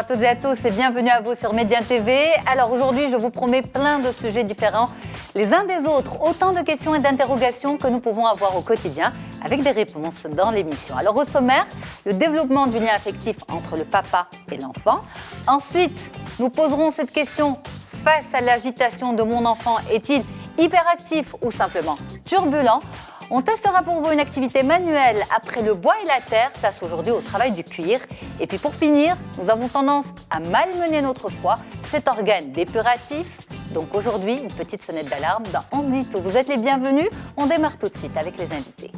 à toutes et à tous et bienvenue à vous sur Média TV. Alors aujourd'hui, je vous promets plein de sujets différents, les uns des autres, autant de questions et d'interrogations que nous pouvons avoir au quotidien avec des réponses dans l'émission. Alors au sommaire, le développement du lien affectif entre le papa et l'enfant. Ensuite, nous poserons cette question, face à l'agitation de mon enfant, est-il hyperactif ou simplement turbulent? On testera pour vous une activité manuelle après le bois et la terre, place aujourd'hui au travail du cuir. Et puis pour finir, nous avons tendance à malmener notre foie, cet organe dépuratif. Donc aujourd'hui, une petite sonnette d'alarme dans On se dit tout. Vous êtes les bienvenus, on démarre tout de suite avec les invités.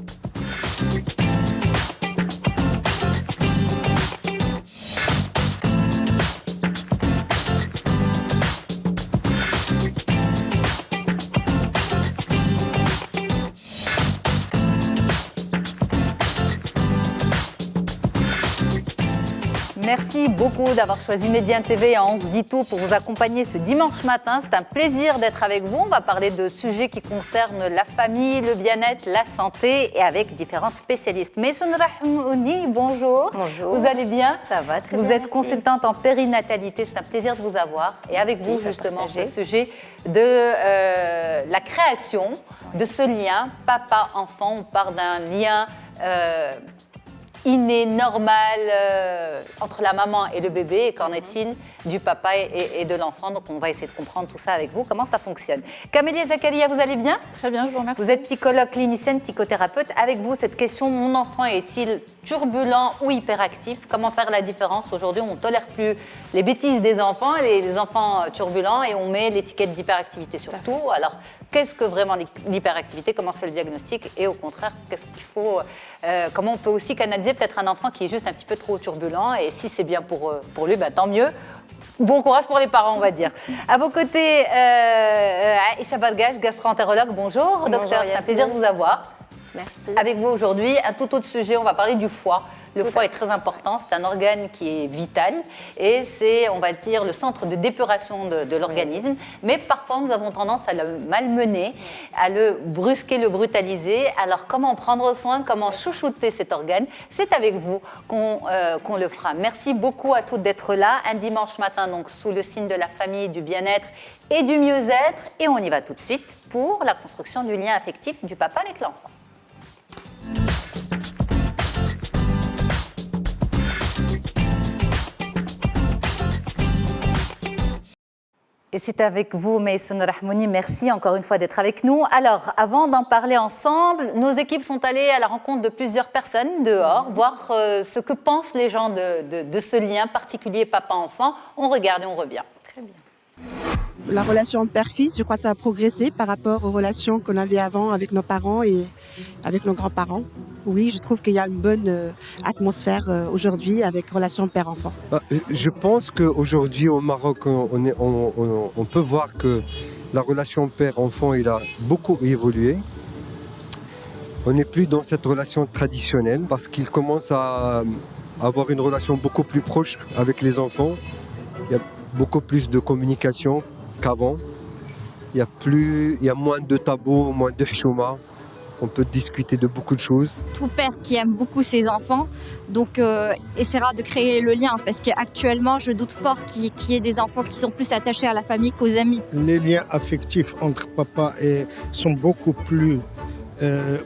Merci beaucoup d'avoir choisi Média TV et On se dit tout pour vous accompagner ce dimanche matin. C'est un plaisir d'être avec vous. On va parler de sujets qui concernent la famille, le bien-être, la santé et avec différentes spécialistes. Maïsoun Rahmouni, bonjour. Bonjour. Vous allez bien? Ça va très bien. Vous êtes consultante en périnatalité. C'est un plaisir de vous avoir. Et avec vous, justement, ce sujet de la création de ce lien papa-enfant. On parle d'un lien inné, normal, entre la maman et le bébé. Et qu'en est-il du papa et de l'enfant? Donc on va essayer de comprendre tout ça avec vous, comment ça fonctionne. Camélia Zakaria, vous allez bien? Très bien, je vous remercie. Vous êtes psychologue clinicienne, psychothérapeute. Avec vous, cette question, mon enfant est-il turbulent ou hyperactif? Comment faire la différence? Aujourd'hui, on ne tolère plus les bêtises des enfants, les enfants turbulents, et on met l'étiquette d'hyperactivité sur tout. Alors, qu'est-ce que vraiment l'hyperactivité? Comment se fait le diagnostic? Et au contraire, qu'est-ce qu'il faut comment on peut aussi canaliser peut-être un enfant qui est juste un petit peu trop turbulent? Et si c'est bien pour lui, ben, tant mieux. Bon courage pour les parents, on va dire. À vos côtés, Aïcha Bargach, gastro-entérologue. Bonjour, Bonjour, docteur, c'est un plaisir de vous avoir. Merci. Avec vous aujourd'hui, un tout autre sujet, on va parler du foie. Le foie est très important, c'est un organe qui est vital et c'est, on va dire, le centre de dépuration de l'organisme. Mais parfois, nous avons tendance à le malmener, à le brusquer, le brutaliser. Alors, comment prendre soin, comment chouchouter cet organe? C'est avec vous qu'on le fera. Merci beaucoup à toutes d'être là. Un dimanche matin, donc, sous le signe de la famille, du bien-être et du mieux-être. Et on y va tout de suite pour la construction du lien affectif du papa avec l'enfant. Et c'est avec vous, Maïsoun Rahmouni. Merci encore une fois d'être avec nous. Alors, avant d'en parler ensemble, nos équipes sont allées à la rencontre de plusieurs personnes dehors, voir ce que pensent les gens de ce lien particulier papa-enfant. On regarde et on revient. Très bien. La relation père-fils, je crois que ça a progressé par rapport aux relations qu'on avait avant avec nos parents et avec nos grands-parents. Oui, je trouve qu'il y a une bonne atmosphère aujourd'hui avec relation père-enfant. Je pense qu'aujourd'hui au Maroc, on peut voir que la relation père-enfant il a beaucoup évolué. On n'est plus dans cette relation traditionnelle parce qu'il commence à avoir une relation beaucoup plus proche avec les enfants. Il y a beaucoup plus de communication qu'avant. Il y a moins de tabous, moins de chouma. On peut discuter de beaucoup de choses. Tout père qui aime beaucoup ses enfants, donc essaiera de créer le lien, parce qu'actuellement, je doute fort qu'il y ait des enfants qui sont plus attachés à la famille qu'aux amis. Les liens affectifs entre papa et sont beaucoup plus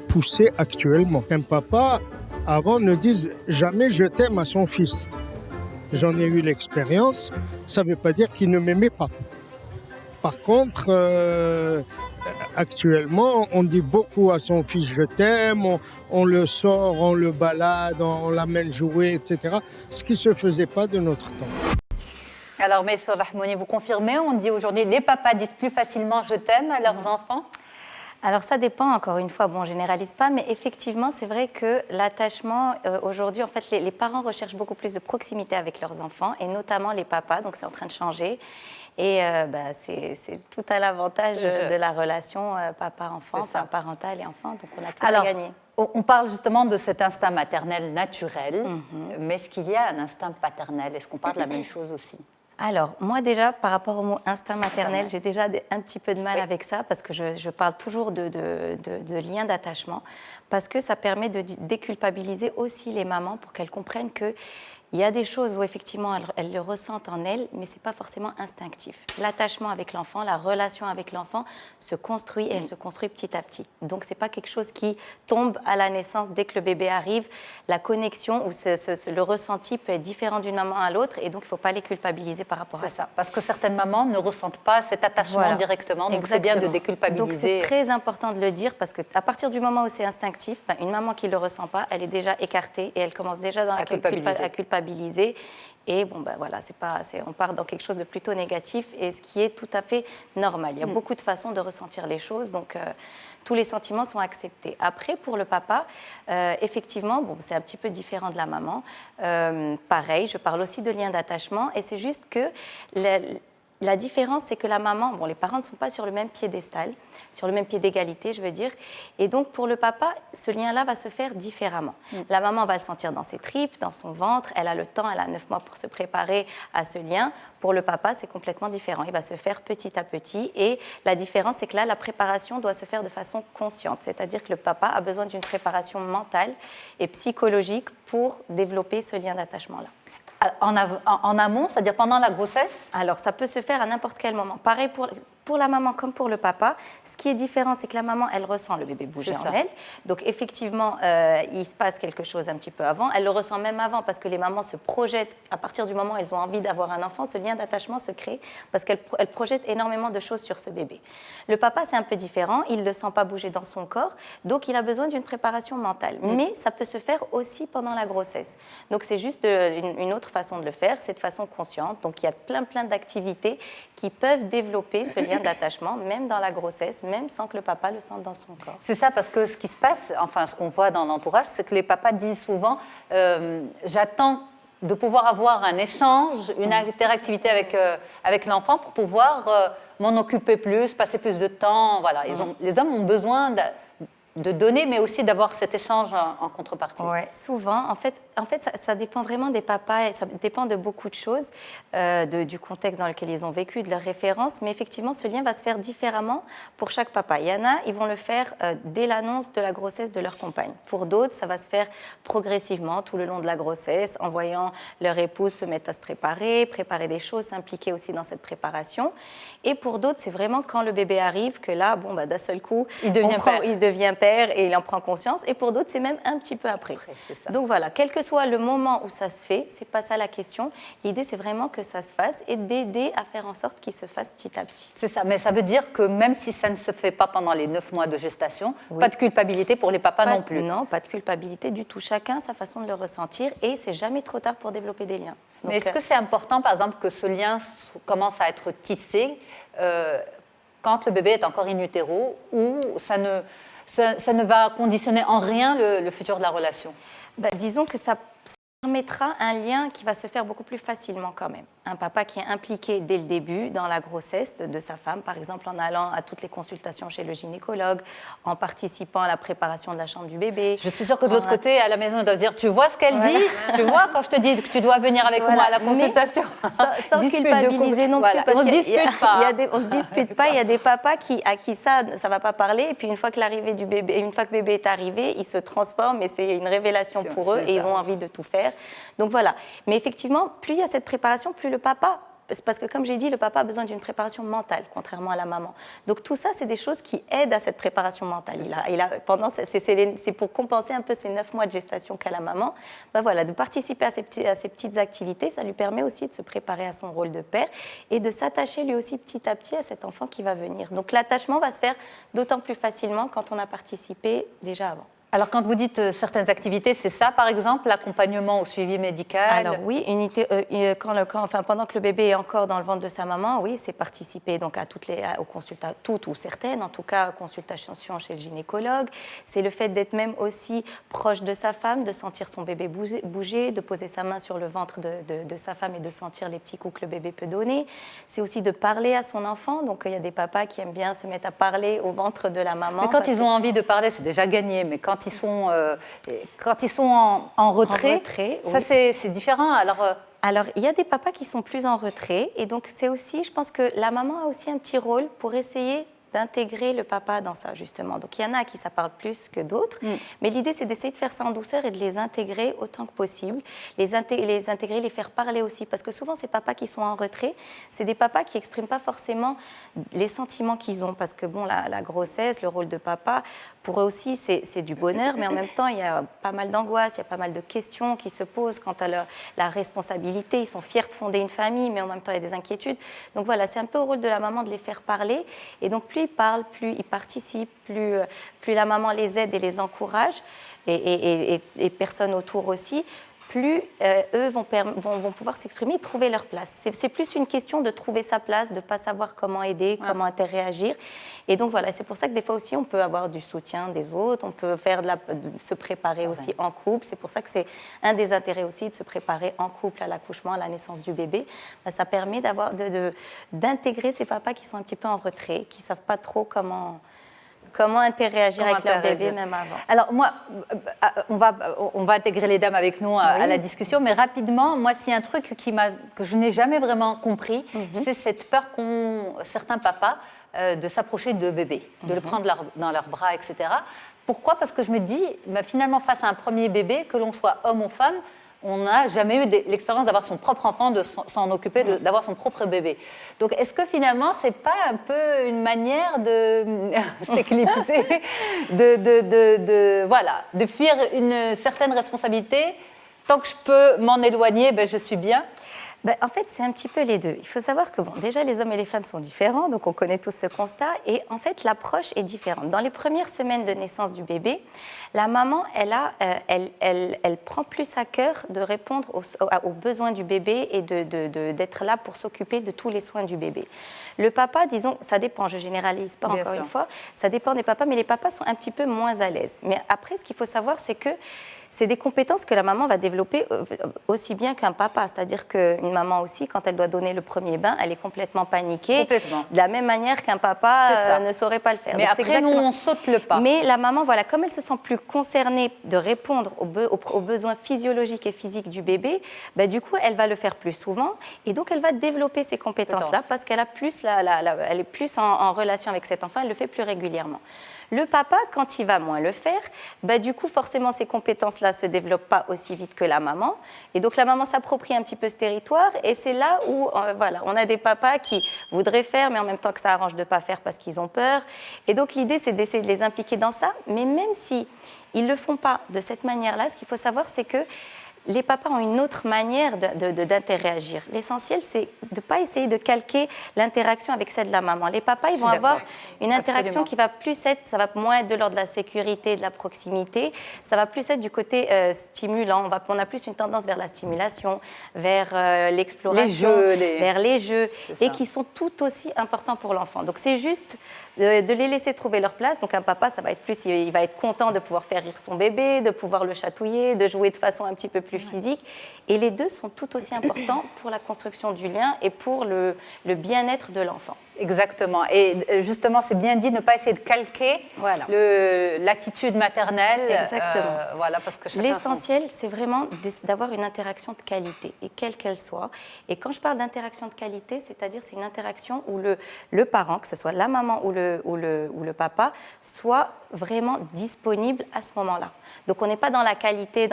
poussés actuellement. Un papa, avant, ne dise jamais « je t'aime » à son fils. J'en ai eu l'expérience, ça ne veut pas dire qu'il ne m'aimait pas. Par contre, actuellement, on dit beaucoup à son fils « je t'aime », on le sort, on le balade, on l'amène jouer, etc. Ce qui ne se faisait pas de notre temps. Alors, Maïsoun Rahmouni, vous confirmez, on dit aujourd'hui, les papas disent plus facilement « je t'aime » à leurs enfants? Alors ça dépend, encore une fois, bon, on ne généralise pas, mais effectivement, c'est vrai que l'attachement, aujourd'hui, en fait, les parents recherchent beaucoup plus de proximité avec leurs enfants, et notamment les papas, donc c'est en train de changer. Et c'est tout à l'avantage de la relation papa-enfant, enfin parentale et enfant, donc on a tout à gagner. On parle justement de cet instinct maternel naturel, mais est-ce qu'il y a un instinct paternel? Est-ce qu'on parle de la même chose aussi? Alors, moi déjà, par rapport au mot instinct maternel, j'ai déjà un petit peu de mal avec ça, parce que je parle toujours de lien d'attachement, parce que ça permet de déculpabiliser aussi les mamans pour qu'elles comprennent que Il y a des choses où effectivement elles le ressentent en elles, mais ce n'est pas forcément instinctif. L'attachement avec l'enfant, la relation avec l'enfant se construit et elle se construit petit à petit. Donc ce n'est pas quelque chose qui tombe à la naissance dès que le bébé arrive. La connexion ou le ressenti peut être différent d'une maman à l'autre et donc il ne faut pas les culpabiliser par rapport à ça. Parce que certaines mamans ne ressentent pas cet attachement directement, donc c'est bien de déculpabiliser. Donc c'est très important de le dire parce qu'à partir du moment où c'est instinctif, une maman qui ne le ressent pas, elle est déjà écartée et elle commence déjà dans à culpabiliser. Et bon, voilà, on part dans quelque chose de plutôt négatif et ce qui est tout à fait normal. Il y a beaucoup de façons de ressentir les choses, donc tous les sentiments sont acceptés. Après, pour le papa, effectivement, c'est un petit peu différent de la maman. Pareil, je parle aussi de lien d'attachement et c'est juste que la différence, c'est que la maman, les parents ne sont pas sur le même piédestal, sur le même pied d'égalité, je veux dire. Et donc, pour le papa, ce lien-là va se faire différemment. La maman va le sentir dans ses tripes, dans son ventre. Elle a le temps, elle a 9 mois pour se préparer à ce lien. Pour le papa, c'est complètement différent. Il va se faire petit à petit. Et la différence, c'est que là, la préparation doit se faire de façon consciente. C'est-à-dire que le papa a besoin d'une préparation mentale et psychologique pour développer ce lien d'attachement-là. En amont, c'est-à-dire pendant la grossesse? Alors, ça peut se faire à n'importe quel moment. Pareil pour la maman comme pour le papa. Ce qui est différent, c'est que la maman, elle ressent le bébé bouger en elle. Donc, effectivement, il se passe quelque chose un petit peu avant. Elle le ressent même avant parce que les mamans se projettent. À partir du moment où elles ont envie d'avoir un enfant, ce lien d'attachement se crée parce qu'elles projettent énormément de choses sur ce bébé. Le papa, c'est un peu différent. Il ne le sent pas bouger dans son corps. Donc, il a besoin d'une préparation mentale. Mais ça peut se faire aussi pendant la grossesse. Donc, c'est juste une autre façon de le faire. C'est de façon consciente. Donc, il y a plein d'activités qui peuvent développer ce lien d'attachement, même dans la grossesse, même sans que le papa le sente dans son corps. C'est ça, parce que ce qui se passe, enfin ce qu'on voit dans l'entourage, c'est que les papas disent souvent j'attends de pouvoir avoir un échange, une interactivité avec l'enfant pour pouvoir m'en occuper plus, passer plus de temps. Voilà. Les hommes ont besoin de donner, mais aussi d'avoir cet échange en contrepartie. Oui, souvent. En fait ça dépend vraiment des papas, et ça dépend de beaucoup de choses, du contexte dans lequel ils ont vécu, de leurs références, mais effectivement, ce lien va se faire différemment pour chaque papa. Il y en a, ils vont le faire dès l'annonce de la grossesse de leur compagne. Pour d'autres, ça va se faire progressivement, tout le long de la grossesse, en voyant leur épouse se mettre à se préparer des choses, s'impliquer aussi dans cette préparation. Et pour d'autres, c'est vraiment quand le bébé arrive que là, d'un seul coup, il devient père et il en prend conscience. Et pour d'autres, c'est même un petit peu après. C'est ça. Donc voilà, quel que soit le moment où ça se fait, c'est pas ça la question. L'idée, c'est vraiment que ça se fasse et d'aider à faire en sorte qu'il se fasse petit à petit. C'est ça, mais ça veut dire que même si ça ne se fait pas pendant les 9 mois de gestation, pas de culpabilité pour les papas non plus. Non, pas de culpabilité du tout. Chacun sa façon de le ressentir et c'est jamais trop tard pour développer des liens. Donc, mais est-ce que c'est important, par exemple, que ce lien commence à être tissé quand le bébé est encore in utero ou ça ne va conditionner en rien le futur de la relation? Disons que ça permettra un lien qui va se faire beaucoup plus facilement quand même. Un papa qui est impliqué dès le début dans la grossesse de sa femme, par exemple en allant à toutes les consultations chez le gynécologue, en participant à la préparation de la chambre du bébé. Je suis sûre que de l'autre côté, à la maison, ils doivent dire « Tu vois ce qu'elle dit ? Tu vois quand je te dis que tu dois venir avec moi à la consultation ?» Sans culpabiliser non plus. On ne se dispute pas. On ne se dispute pas. Il y a des papas à qui ça ne va pas parler. Et puis une fois que l'arrivée du bébé, une fois que le bébé est arrivé, ils se transforment et c'est une révélation pour eux et ils ont envie de tout faire. Donc voilà. Mais effectivement, plus il y a cette préparation, plus le papa, parce que comme j'ai dit, le papa a besoin d'une préparation mentale, contrairement à la maman. Donc tout ça, c'est des choses qui aident à cette préparation mentale. C'est pour compenser un peu ces 9 mois de gestation qu'a la maman. Voilà, de participer à ces petites activités, ça lui permet aussi de se préparer à son rôle de père et de s'attacher lui aussi petit à petit à cet enfant qui va venir. Donc l'attachement va se faire d'autant plus facilement quand on a participé déjà avant. Alors, quand vous dites certaines activités, c'est ça, par exemple, l'accompagnement au suivi médical? Alors oui, pendant que le bébé est encore dans le ventre de sa maman, oui, c'est participer donc aux consultations, toutes ou certaines, en tout cas, consultations chez le gynécologue. C'est le fait d'être même aussi proche de sa femme, de sentir son bébé bouger, de poser sa main sur le ventre de sa femme et de sentir les petits coups que le bébé peut donner. C'est aussi de parler à son enfant. Donc, il y a des papas qui aiment bien se mettre à parler au ventre de la maman. Mais quand ils ont envie de parler, c'est déjà gagné. Mais quand ils sont en retrait, ça, oui. c'est différent. Alors, il y a des papas qui sont plus en retrait. Et donc, c'est aussi, je pense que la maman a aussi un petit rôle pour essayer d'intégrer le papa dans ça, justement. Donc, il y en a à qui ça parle plus que d'autres, mais l'idée, c'est d'essayer de faire ça en douceur et de les intégrer autant que possible, les intégrer, les faire parler aussi, parce que souvent, ces papas qui sont en retrait, c'est des papas qui n'expriment pas forcément les sentiments qu'ils ont, parce que, bon, la grossesse, le rôle de papa, pour eux aussi, c'est du bonheur, mais en même temps, il y a pas mal d'angoisse, il y a pas mal de questions qui se posent quant à la responsabilité. Ils sont fiers de fonder une famille, mais en même temps, il y a des inquiétudes. Donc voilà, c'est un peu au rôle de la maman de les faire parler. Et donc, plus ils parlent, plus ils participent, plus la maman les aide et les encourage, et personnes autour aussi, plus eux vont pouvoir s'exprimer et trouver leur place. C'est plus une question de trouver sa place, de ne pas savoir comment aider, comment interagir. Et donc voilà, c'est pour ça que des fois aussi, on peut avoir du soutien des autres, on peut se préparer aussi en couple. C'est pour ça que c'est un des intérêts aussi de se préparer en couple à l'accouchement, à la naissance du bébé. Ça permet d'intégrer ces papas qui sont un petit peu en retrait, qui ne savent pas trop comment interagir avec leur bébé, même avant. Alors moi, on va intégrer les dames avec nous à la discussion, mais rapidement, moi, s'il y a un truc que je n'ai jamais vraiment compris, c'est cette peur qu'ont certains papas de s'approcher de bébés, de le prendre dans leurs bras, etc. Pourquoi ? Parce que je me dis, finalement, face à un premier bébé, que l'on soit homme ou femme, on n'a jamais eu l'expérience d'avoir son propre enfant, de s'en occuper, d'avoir son propre bébé. Donc, est-ce que finalement, c'est pas un peu une manière de s'éclipser, de fuir une certaine responsabilité? Tant que je peux m'en éloigner, je suis bien. En fait, c'est un petit peu les deux. Il faut savoir que, déjà, les hommes et les femmes sont différents, donc on connaît tous ce constat, et en fait, l'approche est différente. Dans les premières semaines de naissance du bébé, la maman, elle prend plus à cœur de répondre aux besoins du bébé et d'être là pour s'occuper de tous les soins du bébé. Le papa, disons, ça dépend, je ne généralise pas encore une fois, ça dépend des papas, mais les papas sont un petit peu moins à l'aise. Mais après, ce qu'il faut savoir, c'est que c'est des compétences que la maman va développer aussi bien qu'un papa. C'est-à-dire qu'une maman aussi, quand elle doit donner le premier bain, elle est complètement paniquée. Complètement. De la même manière qu'un papa ne saurait pas le faire. Mais donc, après, nous, on saute le pas. Mais la maman, comme elle se sent plus concernée de répondre aux besoins physiologiques et physiques du bébé, du coup, elle va le faire plus souvent. Et donc, elle va développer ces compétences-là parce qu'elle a plus elle est plus en relation avec cet enfant, elle le fait plus régulièrement. Le papa, quand il va moins le faire, du coup, forcément, ces compétences-là ne se développent pas aussi vite que la maman. Et donc, la maman s'approprie un petit peu ce territoire. Et c'est là où, on a des papas qui voudraient faire, mais en même temps que ça arrange de ne pas faire parce qu'ils ont peur. Et donc, l'idée, c'est d'essayer de les impliquer dans ça. Mais même si ils ne le font pas de cette manière-là, ce qu'il faut savoir, c'est que les papas ont une autre manière d'interagir. L'essentiel, c'est de ne pas essayer de calquer l'interaction avec celle de la maman. Les papas, ils vont avoir une interaction qui va plus être, ça va moins être de l'ordre de la sécurité, de la proximité, ça va plus être du côté stimulant. On a plus une tendance vers la stimulation, vers l'exploration, vers les jeux, et qui sont tout aussi importants pour l'enfant. Donc c'est juste de les laisser trouver leur place. Donc un papa, ça va être plus, il va être content de pouvoir faire rire son bébé, de pouvoir le chatouiller, de jouer de façon un petit peu plus physique. Et les deux sont tout aussi importants pour la construction du lien et pour le bien-être de l'enfant. Exactement. Et justement, c'est bien dit, ne pas essayer de calquer l'attitude maternelle. Exactement. Parce que l'essentiel, c'est vraiment d'avoir une interaction de qualité, et quelle qu'elle soit. Et quand je parle d'interaction de qualité, c'est-à-dire c'est une interaction où le parent, que ce soit la maman ou le papa, soit vraiment disponible à ce moment-là. Donc on n'est pas dans la qualité,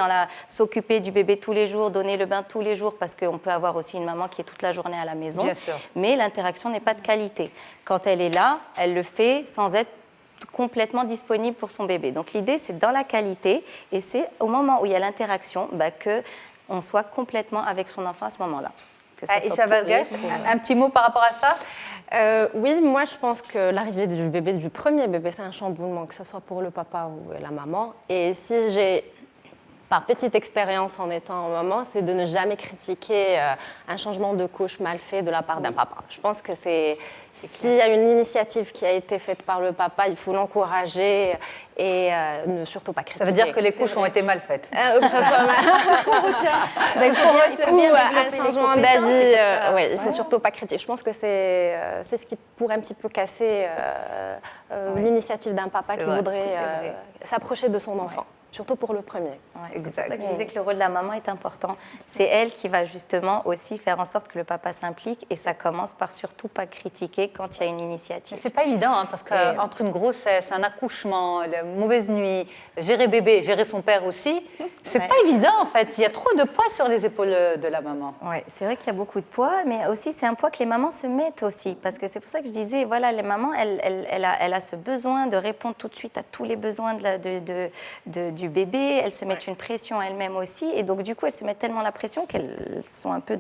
s'occuper du bébé tous les jours, donner le bain tous les jours, parce qu'on peut avoir aussi une maman qui est toute la journée à la maison. Bien sûr. Mais l'interaction n'est pas de qualité. Quand elle est là, elle le fait sans être complètement disponible pour son bébé. Donc l'idée, c'est dans la qualité, et c'est au moment où il y a l'interaction qu'on soit complètement avec son enfant à ce moment-là. Aïcha Balgache, un petit mot par rapport à ça? Oui, moi je pense que l'arrivée du premier bébé, c'est un chamboulement, que ce soit pour le papa ou la maman. Et si j'ai, par petite expérience en étant maman, c'est de ne jamais critiquer un changement de couche mal fait de la part d'un papa. Je pense que s'il y a une initiative qui a été faite par le papa, il faut l'encourager et ne surtout pas critiquer. Ça veut dire que les couches ont été mal faites. Que ce soit ou un changement d'avis. Il ne faut surtout pas critiquer. Je pense que c'est ce qui pourrait un petit peu casser l'initiative d'un papa qui voudrait s'approcher de son enfant. surtout pour le premier. Ouais, c'est pour ça que je disais que le rôle de la maman est important. C'est elle qui va justement aussi faire en sorte que le papa s'implique et ça commence par surtout pas critiquer quand il y a une initiative. C'est pas évident hein, parce qu'entre une grossesse, un accouchement, la mauvaise nuit, gérer bébé, gérer son père aussi, c'est pas évident en fait. Il y a trop de poids sur les épaules de la maman. Oui, c'est vrai qu'il y a beaucoup de poids, mais aussi c'est un poids que les mamans se mettent aussi parce que c'est pour ça que je disais, voilà, les mamans, elle a ce besoin de répondre tout de suite à tous les besoins du bébé, elles se mettent une pression elles-mêmes aussi et donc du coup elles se mettent tellement la pression qu'elles sont un peu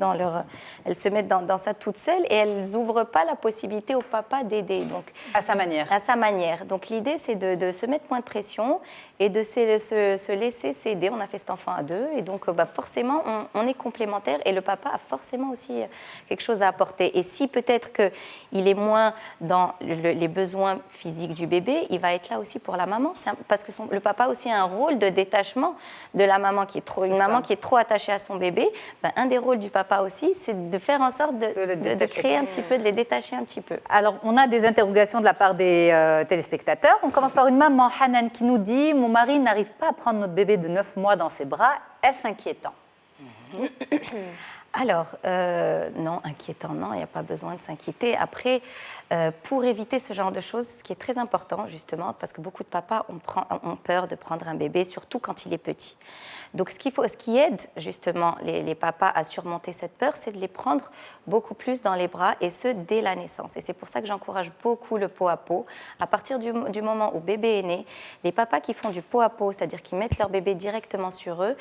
elles se mettent dans ça toutes seules et elles n'ouvrent pas la possibilité au papa d'aider. Donc, à sa manière. À sa manière. Donc l'idée c'est de se mettre moins de pression et de se laisser s'aider. On a fait cet enfant à deux et donc forcément on est complémentaires et le papa a forcément aussi quelque chose à apporter. Et si peut-être qu'il est moins dans les besoins physiques du bébé, il va être là aussi pour la maman parce que le papa a aussi un rôle de détachement de la maman qui est trop attachée à son bébé. Un des rôles du papa aussi, c'est de faire en sorte de créer un petit peu, de les détacher un petit peu. Alors, on a des interrogations de la part des téléspectateurs. On commence par une maman, Hanan, qui nous dit « Mon mari n'arrive pas à prendre notre bébé de 9 mois dans ses bras. Est-ce inquiétant ?» Alors, non, inquiétant, non, il n'y a pas besoin de s'inquiéter. Après, pour éviter ce genre de choses, ce qui est très important, justement, parce que beaucoup de papas ont peur de prendre un bébé, surtout quand il est petit. Donc, ce qui aide, justement, les papas à surmonter cette peur, c'est de les prendre beaucoup plus dans les bras, et ce, dès la naissance. Et c'est pour ça que j'encourage beaucoup le pot à pot. À partir du moment où bébé est né, les papas qui font du pot à pot, c'est-à-dire qui mettent leur bébé directement sur eux,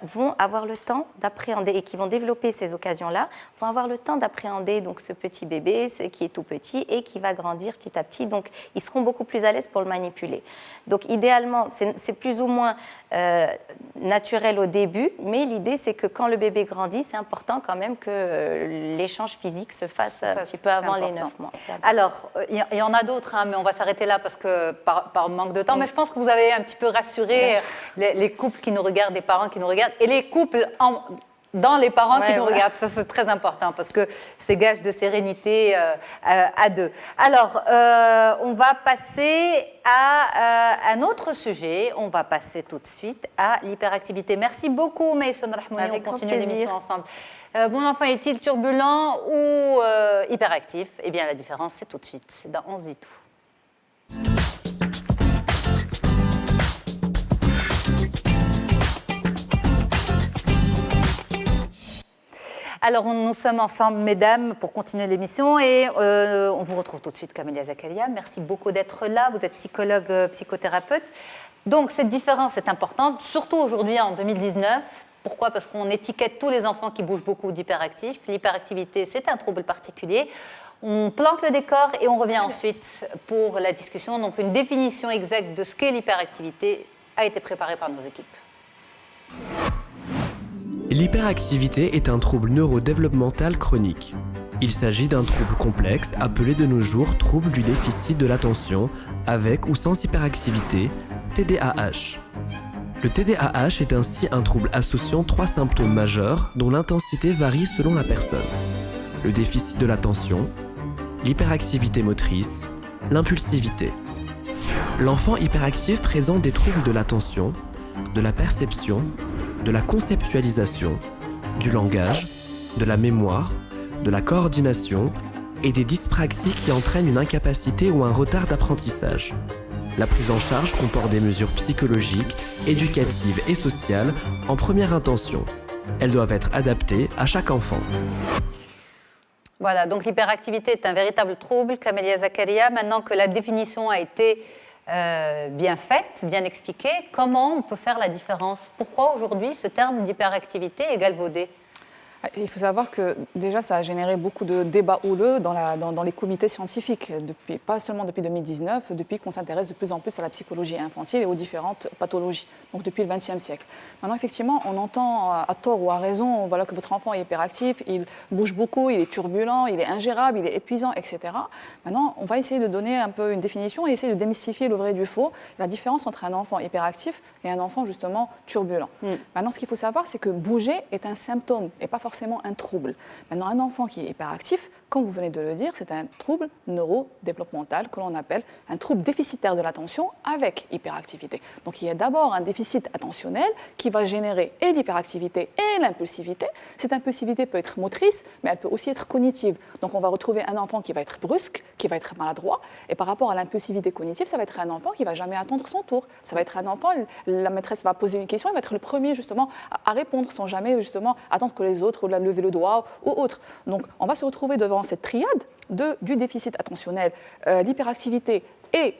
vont avoir le temps d'appréhender, et qui vont développer ces occasions-là, vont avoir le temps d'appréhender donc ce petit bébé qui est tout petit et qui va grandir petit à petit. Donc, ils seront beaucoup plus à l'aise pour le manipuler. Donc, idéalement, c'est plus ou moins naturel au début, mais l'idée, c'est que quand le bébé grandit, c'est important quand même que l'échange physique se fasse un petit peu avant les 9 mois. Alors, il y en a d'autres, hein, mais on va s'arrêter là parce que par manque de temps. Mais je pense que vous avez un petit peu rassuré les couples qui nous regardent, les parents qui nous regardent, et les couples dans les parents qui nous regardent. Ça, c'est très important parce que c'est gage de sérénité à deux. Alors, on va passer à un autre sujet. On va passer tout de suite à l'hyperactivité. Merci beaucoup, Maysoun Rahmouni. On continue l'émission ensemble. Mon enfant est-il turbulent ou hyperactif? Eh bien, la différence, c'est tout de suite dans On se dit tout. Alors, nous sommes ensemble, mesdames, pour continuer l'émission et on vous retrouve tout de suite, Camélia Zakaria. Merci beaucoup d'être là. Vous êtes psychologue, psychothérapeute. Donc, cette différence est importante, surtout aujourd'hui en 2019. Pourquoi ? Parce qu'on étiquette tous les enfants qui bougent beaucoup d'hyperactifs. L'hyperactivité, c'est un trouble particulier. On plante le décor et on revient ensuite pour la discussion. Donc, une définition exacte de ce qu'est l'hyperactivité a été préparée par nos équipes. L'hyperactivité est un trouble neurodéveloppemental chronique. Il s'agit d'un trouble complexe appelé de nos jours trouble du déficit de l'attention avec ou sans hyperactivité, TDAH. Le TDAH est ainsi un trouble associant 3 symptômes majeurs dont l'intensité varie selon la personne. Le déficit de l'attention, l'hyperactivité motrice, l'impulsivité. L'enfant hyperactif présente des troubles de l'attention, de la perception, de la conceptualisation, du langage, de la mémoire, de la coordination et des dyspraxies qui entraînent une incapacité ou un retard d'apprentissage. La prise en charge comporte des mesures psychologiques, éducatives et sociales en première intention. Elles doivent être adaptées à chaque enfant. Voilà, donc l'hyperactivité est un véritable trouble, Camélia Zakaria. Maintenant que la définition a été bien faite, bien expliquée, comment on peut faire la différence? Pourquoi aujourd'hui ce terme d'hyperactivité est galvaudé? Il faut savoir que déjà ça a généré beaucoup de débats houleux dans les comités scientifiques, pas seulement depuis 2019, depuis qu'on s'intéresse de plus en plus à la psychologie infantile et aux différentes pathologies, donc depuis le XXe siècle. Maintenant effectivement on entend à tort ou à raison voilà, que votre enfant est hyperactif, il bouge beaucoup, il est turbulent, il est ingérable, il est épuisant, etc. Maintenant on va essayer de donner un peu une définition et essayer de démystifier le vrai du faux, la différence entre un enfant hyperactif et un enfant justement turbulent. Maintenant ce qu'il faut savoir c'est que bouger est un symptôme et pas forcément forcément un trouble. Maintenant, un enfant qui est hyperactif, comme vous venez de le dire, c'est un trouble neurodéveloppemental que l'on appelle un trouble déficitaire de l'attention avec hyperactivité. Donc il y a d'abord un déficit attentionnel qui va générer et l'hyperactivité et l'impulsivité. Cette impulsivité peut être motrice, mais elle peut aussi être cognitive. Donc on va retrouver un enfant qui va être brusque, qui va être maladroit, et par rapport à l'impulsivité cognitive, ça va être un enfant qui va jamais attendre son tour. Ça va être un enfant, la maîtresse va poser une question, il va être le premier justement à répondre sans jamais justement attendre que les autres lever le doigt ou autre. Donc on va se retrouver devant cette triade du déficit attentionnel, l'hyperactivité et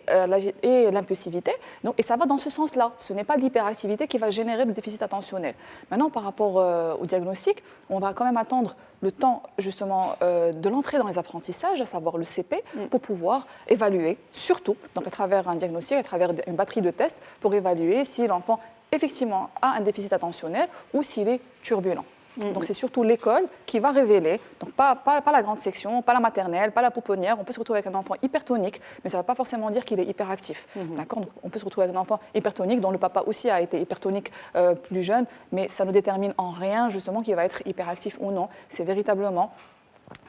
l'impulsivité. Et ça va dans ce sens-là. Ce n'est pas l'hyperactivité qui va générer le déficit attentionnel. Maintenant, par rapport au diagnostic, on va quand même attendre le temps justement de l'entrée dans les apprentissages, à savoir le CP, pour pouvoir évaluer, surtout donc à travers un diagnostic, à travers une batterie de tests, pour évaluer si l'enfant effectivement a un déficit attentionnel ou s'il est turbulent. Donc c'est surtout l'école qui va révéler, donc pas la grande section, pas la maternelle, pas la pouponnière. On peut se retrouver avec un enfant hypertonique, mais ça ne va pas forcément dire qu'il est hyperactif. D'accord ? Donc, on peut se retrouver avec un enfant hypertonique dont le papa aussi a été hypertonique plus jeune, mais ça ne détermine en rien justement qu'il va être hyperactif ou non. C'est véritablement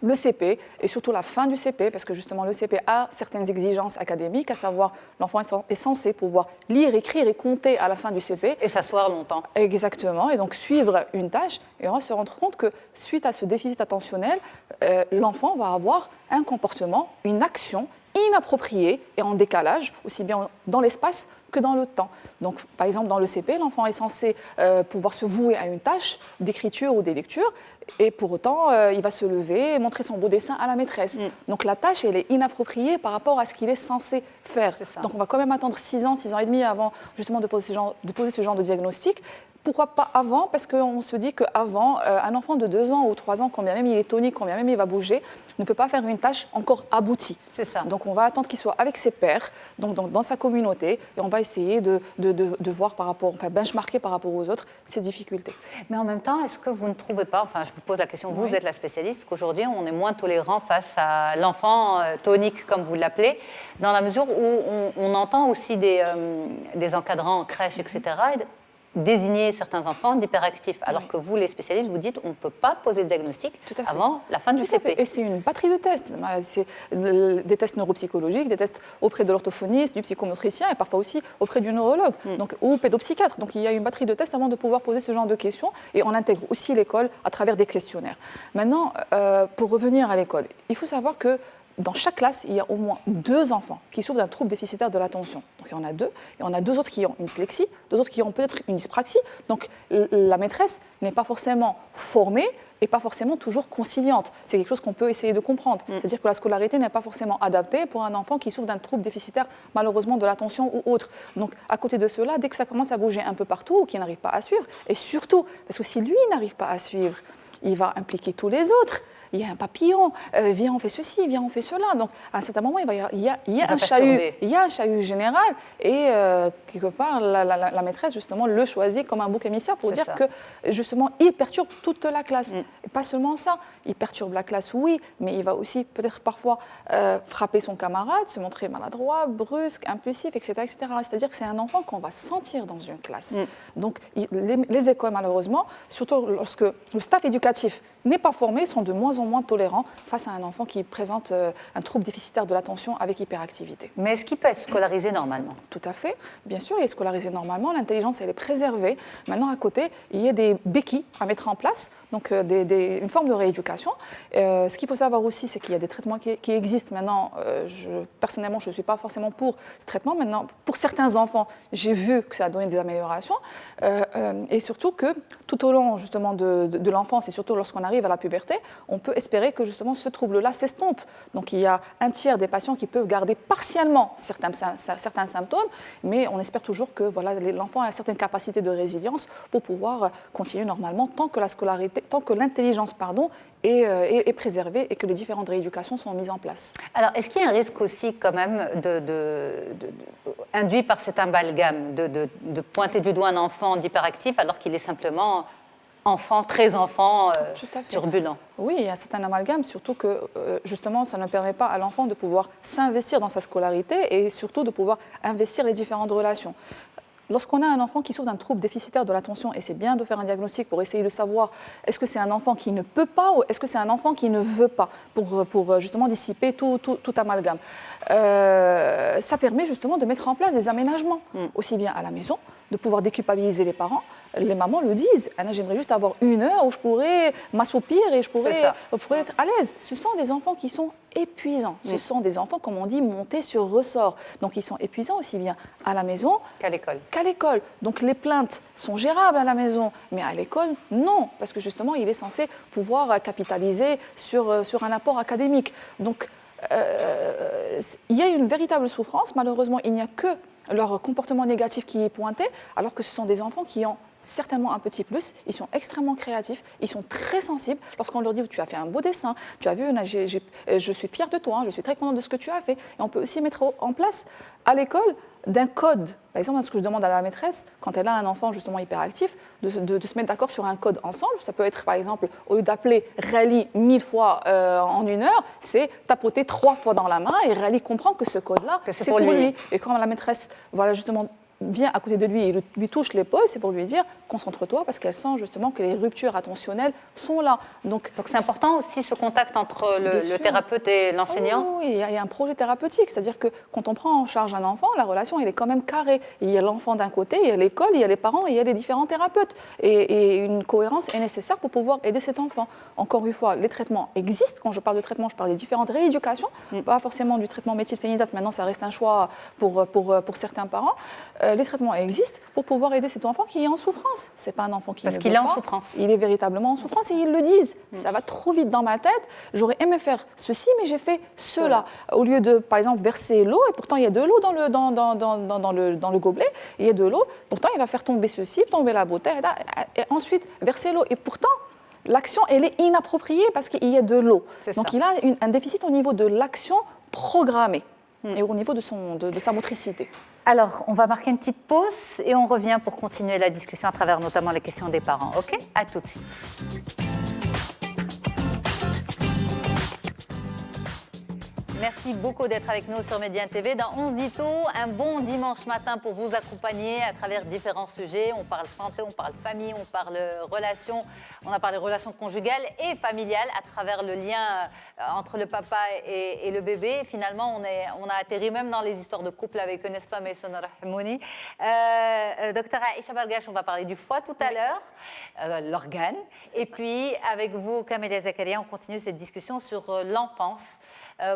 le CP et surtout la fin du CP, parce que justement le CP a certaines exigences académiques, à savoir l'enfant est censé pouvoir lire, écrire et compter à la fin du CP. Et s'asseoir longtemps. Exactement, et donc suivre une tâche, et on va se rendre compte que suite à ce déficit attentionnel, l'enfant va avoir un comportement, une action inappropriée et en décalage, aussi bien dans l'espace que dans le temps. Donc, par exemple, dans le CP, l'enfant est censé pouvoir se vouer à une tâche d'écriture ou de lecture, et pour autant, il va se lever et montrer son beau dessin à la maîtresse. Donc, la tâche, elle est inappropriée par rapport à ce qu'il est censé faire. Donc, on va quand même attendre 6 ans et demi avant justement de poser ce genre de diagnostic. Pourquoi pas avant ? Parce qu'on se dit qu'avant, un enfant de 2 ans ou 3 ans, combien même il est tonique, combien même il va bouger, ne peut pas faire une tâche encore aboutie. C'est ça. Donc on va attendre qu'il soit avec ses pairs, donc dans sa communauté, et on va essayer de voir par rapport, enfin benchmarker par rapport aux autres ses difficultés. Mais en même temps, est-ce que vous ne trouvez pas, enfin je vous pose la question, vous êtes la spécialiste, qu'aujourd'hui on est moins tolérant face à l'enfant tonique, comme vous l'appelez, dans la mesure où on entend aussi des encadrants en crèche, etc., désigner certains enfants d'hyperactifs, alors que vous, les spécialistes, vous dites on ne peut pas poser de diagnostic avant la fin du CP. Et c'est une batterie de tests. C'est des tests neuropsychologiques, des tests auprès de l'orthophoniste, du psychomotricien et parfois aussi auprès du neurologue ou pédopsychiatre. Donc il y a une batterie de tests avant de pouvoir poser ce genre de questions, et on intègre aussi l'école à travers des questionnaires. Maintenant, pour revenir à l'école, il faut savoir que dans chaque classe, il y a au moins 2 enfants qui souffrent d'un trouble déficitaire de l'attention. Donc il y en a 2, et on a 2 autres qui ont une dyslexie, 2 autres qui ont peut-être une dyspraxie. Donc la maîtresse n'est pas forcément formée et pas forcément toujours conciliante. C'est quelque chose qu'on peut essayer de comprendre. C'est-à-dire que la scolarité n'est pas forcément adaptée pour un enfant qui souffre d'un trouble déficitaire, malheureusement, de l'attention ou autre. Donc à côté de cela, dès que ça commence à bouger un peu partout ou qu'il n'arrive pas à suivre, et surtout, parce que si lui n'arrive pas à suivre, il va impliquer tous les autres. Il y a un papillon, viens on fait ceci, viens on fait cela. Donc à un certain moment, il y a un chahut général, et quelque part la maîtresse justement le choisit comme un bouc émissaire pour dire que justement il perturbe toute la classe. Et pas seulement ça, il perturbe la classe, oui, mais il va aussi peut-être parfois frapper son camarade, se montrer maladroit, brusque, impulsif, etc., etc. C'est-à-dire que c'est un enfant qu'on va sentir dans une classe. Donc les écoles malheureusement, surtout lorsque le staff éducatif n'est pas formé, sont de moins en moins tolérants face à un enfant qui présente un trouble déficitaire de l'attention avec hyperactivité. Mais est-ce qu'il peut être scolarisé normalement ? Tout à fait. Bien sûr, il est scolarisé normalement. L'intelligence, elle est préservée. Maintenant, à côté, il y a des béquilles à mettre en place, donc une forme de rééducation. Ce qu'il faut savoir aussi, c'est qu'il y a des traitements qui existent maintenant. Personnellement, je ne suis pas forcément pour ce traitement. Maintenant, pour certains enfants, j'ai vu que ça a donné des améliorations. Et surtout que tout au long justement de l'enfance, et surtout lorsqu'on arrive à la puberté, on peut espérer que justement ce trouble-là s'estompe. Donc il y a un tiers des patients qui peuvent garder partiellement certains symptômes, mais on espère toujours que voilà, l'enfant a certaines capacités de résilience pour pouvoir continuer normalement tant que l'intelligence est préservée et que les différentes rééducations sont mises en place. Alors, est-ce qu'il y a un risque aussi quand même induit par cet amalgame de pointer du doigt un enfant d'hyperactif alors qu'il est simplement très enfant, turbulent? Oui, il y a un certain amalgame, surtout que justement, ça ne permet pas à l'enfant de pouvoir s'investir dans sa scolarité et surtout de pouvoir investir les différentes relations. lorsqu'on a un enfant qui souffre d'un trouble déficitaire de l'attention, et c'est bien de faire un diagnostic pour essayer de savoir est-ce que c'est un enfant qui ne peut pas ou est-ce que c'est un enfant qui ne veut pas, pour justement dissiper tout amalgame. Ça permet justement de mettre en place des aménagements, aussi bien à la maison, de pouvoir déculpabiliser les parents. Les mamans le disent. Anna, j'aimerais juste avoir 1 heure où je pourrais m'assoupir et je pourrais être à l'aise. Ce sont des enfants qui sont épuisants. Ce sont des enfants, comme on dit, montés sur ressort. Donc, ils sont épuisants aussi bien à la maison qu'à l'école. Donc, les plaintes sont gérables à la maison, mais à l'école, non. Parce que justement, il est censé pouvoir capitaliser sur un apport académique. Donc, il y a une véritable souffrance. Malheureusement, il n'y a que leur comportement négatif qui est pointé, alors que ce sont des enfants qui ont certainement un petit plus, ils sont extrêmement créatifs, ils sont très sensibles. Lorsqu'on leur dit tu as fait un beau dessin, tu as vu, je suis fière de toi, je suis très contente de ce que tu as fait. Et on peut aussi mettre en place à l'école d'un code. Par exemple, ce que je demande à la maîtresse, quand elle a un enfant justement hyperactif, de se mettre d'accord sur un code ensemble. Ça peut être par exemple, au lieu d'appeler Rally 1000 fois en 1 heure, c'est tapoter 3 fois dans la main et Rally comprend que ce code-là, c'est pour lui. Et quand la maîtresse, voilà justement, vient à côté de lui et lui touche l'épaule, c'est pour lui dire concentre-toi parce qu'elle sent justement que les ruptures attentionnelles sont là. Donc c'est important aussi ce contact entre le thérapeute et l'enseignant. Oui, il y a un projet thérapeutique, c'est-à-dire que quand on prend en charge un enfant, la relation elle est quand même carrée. Il y a l'enfant d'un côté, il y a l'école, il y a les parents et il y a les différents thérapeutes. Et une cohérence est nécessaire pour pouvoir aider cet enfant. Encore une fois, les traitements existent. Quand je parle de traitement, je parle des différentes rééducations, pas forcément du traitement méthylphénidate. Maintenant, ça reste un choix pour certains parents. Les traitements existent pour pouvoir aider cet enfant qui est en souffrance. C'est pas un enfant qui parce qu'il est en souffrance. Il est véritablement en souffrance et ils le disent. Ça va trop vite dans ma tête. J'aurais aimé faire ceci, mais j'ai fait cela. Au lieu de, par exemple, verser l'eau, et pourtant il y a de l'eau dans le gobelet, il y a de l'eau. Pourtant, il va faire tomber ceci, tomber la bouteille, et ensuite verser l'eau. Et pourtant, l'action, elle est inappropriée parce qu'il y a de l'eau. Donc, il a un déficit au niveau de l'action programmée et au niveau de sa motricité. Alors, on va marquer une petite pause et on revient pour continuer la discussion à travers notamment les questions des parents. OK ? À tout de suite. Merci beaucoup d'être avec nous sur Médiane TV. Dans 11 Dito, un bon dimanche matin pour vous accompagner à travers différents sujets. On parle santé, on parle famille, on parle relations. On a parlé relations conjugales et familiales à travers le lien entre le papa et le bébé. Et finalement, on a atterri même dans les histoires de couple avec, n'est-ce pas, Maïson Rahmouni. Docteur Aïcha Bargache, on va parler du foie tout à l'heure, l'organe. Et puis, avec vous, Camélia Zakaria, on continue cette discussion sur l'enfance.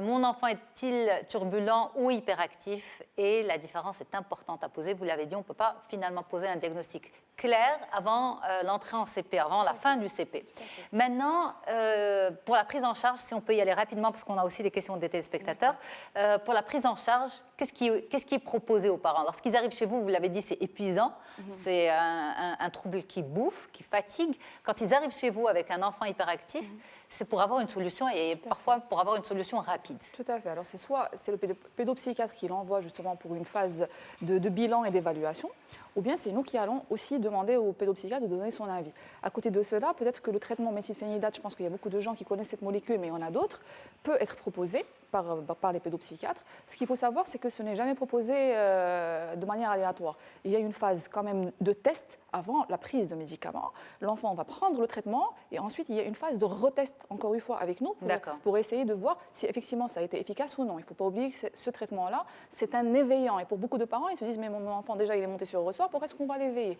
Mon enfant est-il turbulent ou hyperactif? Et la différence est importante à poser. Vous l'avez dit, on ne peut pas finalement poser un diagnostic clair avant l'entrée en CP, avant la fin du CP. Maintenant, pour la prise en charge, si on peut y aller rapidement, parce qu'on a aussi des questions des téléspectateurs, pour la prise en charge, qu'est-ce qui est proposé aux parents? Lorsqu'ils arrivent chez vous, vous l'avez dit, c'est épuisant, c'est un trouble qui bouffe, qui fatigue. Quand ils arrivent chez vous avec un enfant hyperactif, c'est pour avoir une solution et parfois pour avoir une solution rapide. Tout à fait. Alors c'est le pédopsychiatre qui l'envoie justement pour une phase de bilan et d'évaluation, ou bien c'est nous qui allons aussi demander au pédopsychiatre de donner son avis. À côté de cela, peut-être que le traitement méthylphénidate, je pense qu'il y a beaucoup de gens qui connaissent cette molécule, mais il y en a d'autres, peut être proposé par les pédopsychiatres. Ce qu'il faut savoir, c'est que ce n'est jamais proposé de manière aléatoire. Il y a une phase quand même de test avant la prise de médicaments. L'enfant va prendre le traitement et ensuite il y a une phase de retest, encore une fois, avec nous pour essayer de voir si effectivement ça a été efficace ou non. Il ne faut pas oublier que ce traitement-là, c'est un éveillant. Et pour beaucoup de parents, ils se disent « mais mon enfant, déjà, il est monté sur le ressort, pourquoi est-ce qu'on va l'éveiller ?»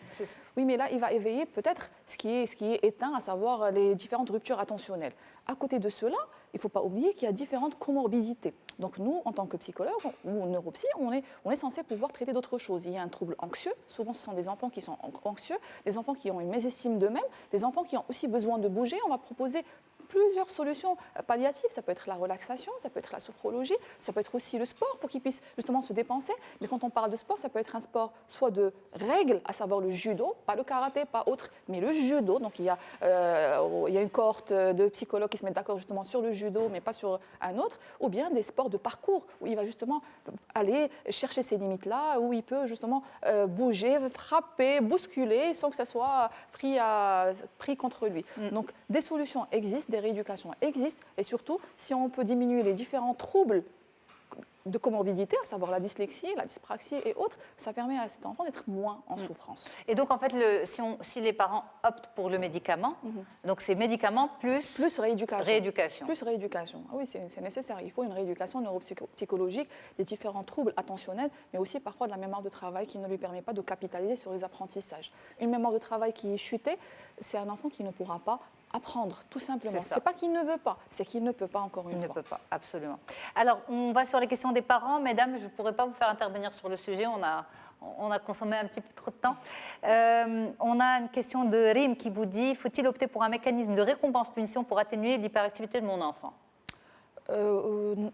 Oui, mais là, il va éveiller peut-être ce qui est éteint, à savoir les différentes ruptures attentionnelles. À côté de cela, il ne faut pas oublier qu'il y a différentes comorbidités. Donc nous, en tant que psychologue ou neuropsy, on est censé pouvoir traiter d'autres choses. Il y a un trouble anxieux. Souvent, ce sont des enfants qui sont anxieux, des enfants qui ont une mésestime d'eux-mêmes, des enfants qui ont aussi besoin de bouger. On va proposer plusieurs solutions palliatives. Ça peut être la relaxation, ça peut être la sophrologie, ça peut être aussi le sport pour qu'ils puissent justement se dépenser. Mais quand on parle de sport, ça peut être un sport soit de règles, à savoir le judo, pas le karaté, pas autre, mais le judo. Donc il y a une cohorte de psychologues qui se mettent d'accord justement sur le judo, mais pas sur un autre, ou bien des sports de parcours où il va justement aller chercher ces limites-là, où il peut justement bouger, frapper, bousculer sans que ça soit pris contre lui. Donc des solutions existent, des rééducations existent, et surtout, si on peut diminuer les différents troubles de comorbidité, à savoir la dyslexie, la dyspraxie et autres, ça permet à cet enfant d'être moins en souffrance. Et donc, en fait, si les parents optent pour le médicament, donc c'est médicament plus rééducation. Plus rééducation. Ah oui, c'est nécessaire. Il faut une rééducation neuropsychologique des différents troubles attentionnels, mais aussi parfois de la mémoire de travail qui ne lui permet pas de capitaliser sur les apprentissages. Une mémoire de travail qui est chutée, c'est un enfant qui ne pourra pas apprendre, tout simplement. C'est pas qu'il ne veut pas, c'est qu'il ne peut pas, encore une fois. Il ne peut pas, absolument. Alors, on va sur les questions des parents. Mesdames, je ne pourrais pas vous faire intervenir sur le sujet, on a consommé un petit peu trop de temps. On a une question de Rim qui vous dit « Faut-il opter pour un mécanisme de récompense-punition pour atténuer l'hyperactivité de mon enfant ?»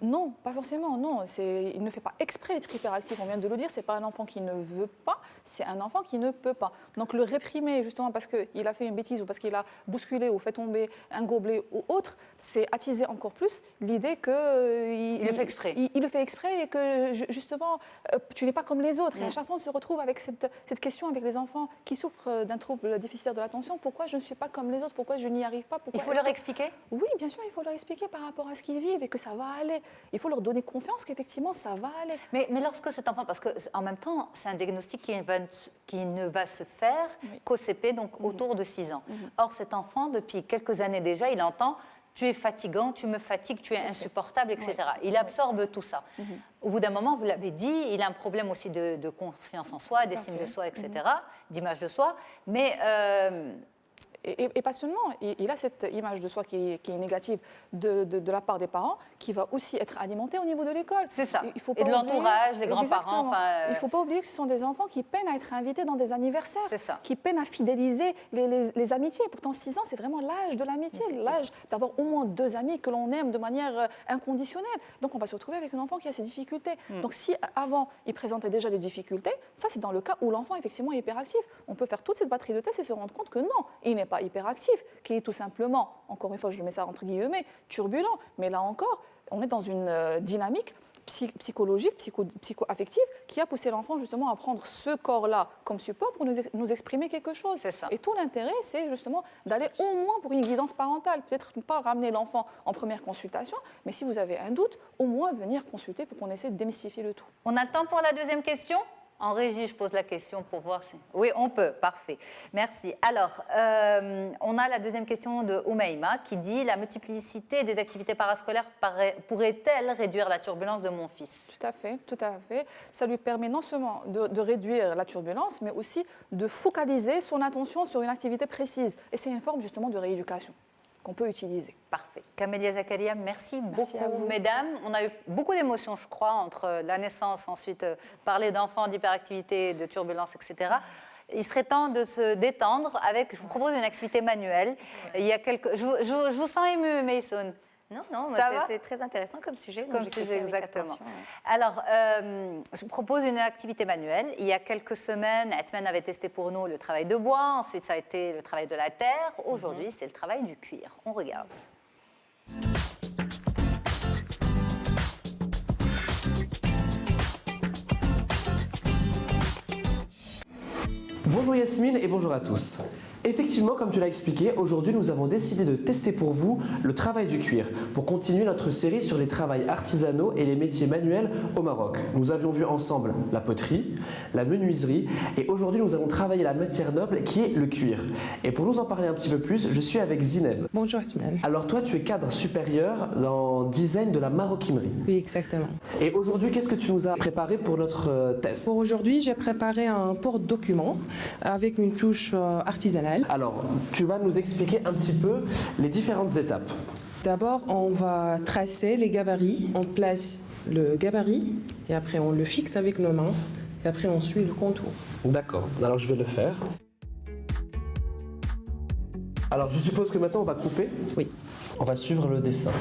Non, pas forcément, non. Il ne fait pas exprès d'être hyperactif, on vient de le dire, c'est pas un enfant qui ne veut pas, c'est un enfant qui ne peut pas. Donc le réprimer justement parce qu'il a fait une bêtise ou parce qu'il a bousculé ou fait tomber un gobelet ou autre, c'est attiser encore plus l'idée qu'il le fait exprès. Il le fait exprès et que justement, tu n'es pas comme les autres. Et à chaque fois, on se retrouve avec cette question avec les enfants qui souffrent d'un trouble déficitaire de l'attention. Pourquoi je ne suis pas comme les autres? Pourquoi je n'y arrive pas? Il faut leur expliquer? Oui, bien sûr, il faut leur expliquer par rapport à ce qu'ils vivent et que ça va aller. Il faut leur donner confiance qu'effectivement, ça va aller. Mais lorsque cet enfant, parce qu'en même temps, c'est un diagnostic qui ne va se faire qu'au CP, donc autour de 6 ans. Or, cet enfant, depuis quelques années déjà, il entend « tu es fatigant, tu me fatigues, tu es insupportable, etc. » Il absorbe tout ça. Au bout d'un moment, vous l'avez dit, il a un problème aussi de confiance en soi, d'estime de soi, etc., d'image de soi. Mais... Et pas seulement, il a cette image de soi qui est négative de la part des parents, qui va aussi être alimentée au niveau de l'école. C'est ça. Et de l'entourage, les grands-parents. Il ne faut pas oublier que ce sont des enfants qui peinent à être invités dans des anniversaires, qui peinent à fidéliser les amitiés. Pourtant, 6 ans, c'est vraiment l'âge de l'amitié, l'âge d'avoir au moins 2 amis que l'on aime de manière inconditionnelle. Donc, on va se retrouver avec un enfant qui a ses difficultés. Donc, si avant, il présentait déjà des difficultés, ça, c'est dans le cas où l'enfant, effectivement, est hyperactif. On peut faire toute cette batterie de tests et se rendre compte que non, il n'est pas hyperactif, qui est tout simplement, encore une fois, je mets ça entre guillemets, turbulent. Mais là encore, on est dans une dynamique psychologique, psycho-affective, qui a poussé l'enfant justement à prendre ce corps-là comme support pour nous exprimer quelque chose. C'est ça. Et tout l'intérêt, c'est justement d'aller au moins pour une guidance parentale. Peut-être pas ramener l'enfant en première consultation, mais si vous avez un doute, au moins venir consulter pour qu'on essaie de démystifier le tout. On a le temps pour la deuxième question ? En régie, je pose la question pour voir si... Oui, on peut, parfait. Merci. Alors, on a la deuxième question de Oumaima qui dit « La multiplicité des activités parascolaires pourrait-elle réduire la turbulence de mon fils ?» Tout à fait, tout à fait. Ça lui permet non seulement de réduire la turbulence, mais aussi de focaliser son attention sur une activité précise. Et c'est une forme justement de rééducation qu'on peut utiliser. Parfait. Camélia Zakaria, merci beaucoup, à vous. Mesdames. On a eu beaucoup d'émotions, je crois, entre la naissance, ensuite parler d'enfants, d'hyperactivité, de turbulence, etc. Il serait temps de se détendre avec, je vous propose une activité manuelle. Il y a je vous sens émue, Maïsoun. Non, c'est très intéressant comme sujet. Comme sujet, exactement. Alors, je vous propose une activité manuelle. Il y a quelques semaines, Atman avait testé pour nous le travail de bois. Ensuite, ça a été le travail de la terre. Aujourd'hui, c'est le travail du cuir. On regarde. Bonjour Yasmine et bonjour à tous. Effectivement, comme tu l'as expliqué, aujourd'hui nous avons décidé de tester pour vous le travail du cuir pour continuer notre série sur les travails artisanaux et les métiers manuels au Maroc. Nous avions vu ensemble la poterie, la menuiserie et aujourd'hui nous allons travailler la matière noble qui est le cuir. Et pour nous en parler un petit peu plus, je suis avec Zineb. Bonjour Yasmine. Alors toi tu es cadre supérieur dans design de la maroquinerie. Oui, exactement. Et aujourd'hui qu'est-ce que tu nous as préparé pour notre test? Pour aujourd'hui, j'ai préparé un porte-document avec une touche artisanale. Alors, tu vas nous expliquer un petit peu les différentes étapes. D'abord, on va tracer les gabarits. On place le gabarit et après on le fixe avec nos mains et après on suit le contour. D'accord, alors je vais le faire. Alors, je suppose que maintenant on va couper. Oui. On va suivre le dessin.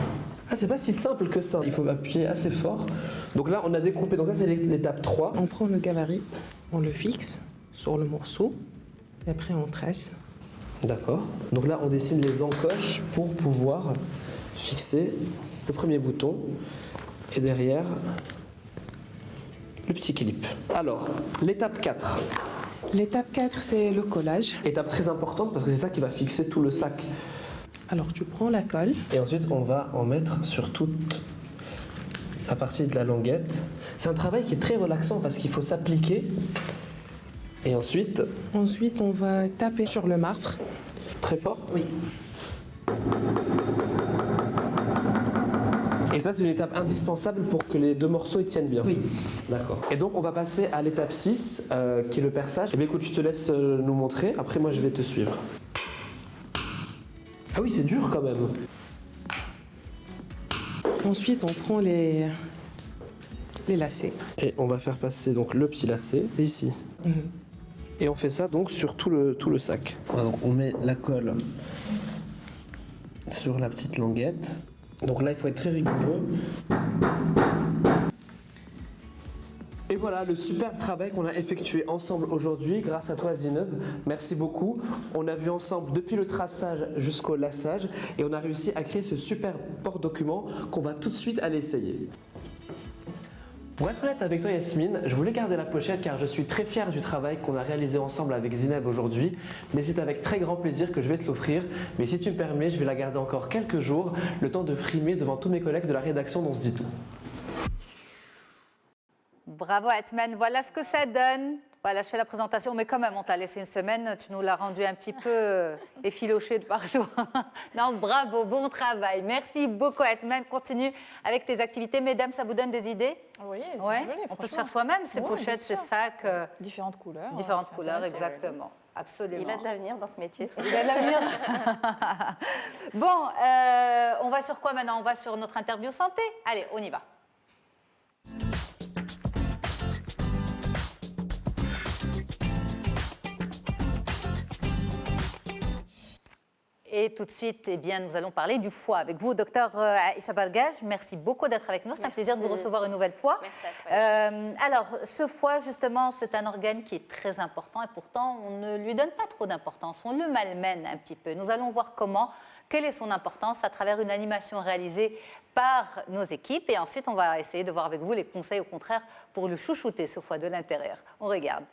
Ah, c'est pas si simple que ça. Il faut appuyer assez fort. Donc là, on a découpé. Donc ça, c'est l'étape 3. On prend le gabarit, on le fixe sur le morceau et après on trace. D'accord. Donc là, on dessine les encoches pour pouvoir fixer le premier bouton et derrière le petit clip. Alors, l'étape 4. L'étape 4, c'est le collage. Étape très importante parce que c'est ça qui va fixer tout le sac. Alors, tu prends la colle. Et ensuite, on va en mettre sur toute à partir de la languette. C'est un travail qui est très relaxant parce qu'il faut s'appliquer. Et ensuite... Ensuite, on va taper sur le marbre. Très fort? Oui. Et ça, c'est une étape indispensable pour que les deux morceaux ils tiennent bien. Oui. D'accord. Et donc, on va passer à l'étape 6, qui est le perçage. Eh bien, écoute, je te laisse nous montrer. Après, moi, je vais te suivre. Ah oui, c'est dur quand même. Ensuite, on prend les lacets. Et on va faire passer donc le petit lacet ici. Et on fait ça donc sur tout le sac. Voilà, donc on met la colle sur la petite languette. Donc là, il faut être très rigoureux. Et voilà le superbe travail qu'on a effectué ensemble aujourd'hui grâce à toi Zineb. Merci beaucoup. On a vu ensemble depuis le traçage jusqu'au lassage et on a réussi à créer ce super porte-document qu'on va tout de suite aller essayer. Pour être honnête avec toi Yasmine, je voulais garder la pochette car je suis très fier du travail qu'on a réalisé ensemble avec Zineb aujourd'hui. Mais c'est avec très grand plaisir que je vais te l'offrir. Mais si tu me permets, je vais la garder encore quelques jours, le temps de primer devant tous mes collègues de la rédaction d'On se dit tout. Bravo Atman, voilà ce que ça donne. Voilà, je fais la présentation, mais quand même, on t'a laissé une semaine, tu nous l'as rendu un petit peu effiloché de partout. Non, bravo, bon travail. Merci beaucoup Atman, continue avec tes activités. Mesdames, ça vous donne des idées? Oui, c'est ouais, joli, on peut se faire soi-même, ces Ouais, pochettes, ces sacs. Différentes couleurs. Différentes c'est couleurs, intéressant. exactement. Absolument. Il a de l'avenir dans ce métier. Il a de l'avenir. Bon, on va sur quoi maintenant? On va sur notre interview santé. Allez, on y va. Et tout de suite, eh bien, nous allons parler du foie avec vous, docteur Aïcha Bargaj. Merci beaucoup d'être avec nous. C'est un plaisir de vous recevoir une nouvelle fois. Merci à toi. Alors, ce foie, justement, c'est un organe qui est très important et pourtant, on ne lui donne pas trop d'importance. On le malmène un petit peu. Nous allons voir comment, quelle est son importance à travers une animation réalisée par nos équipes. Et ensuite, on va essayer de voir avec vous les conseils, au contraire, pour le chouchouter, ce foie de l'intérieur. On regarde.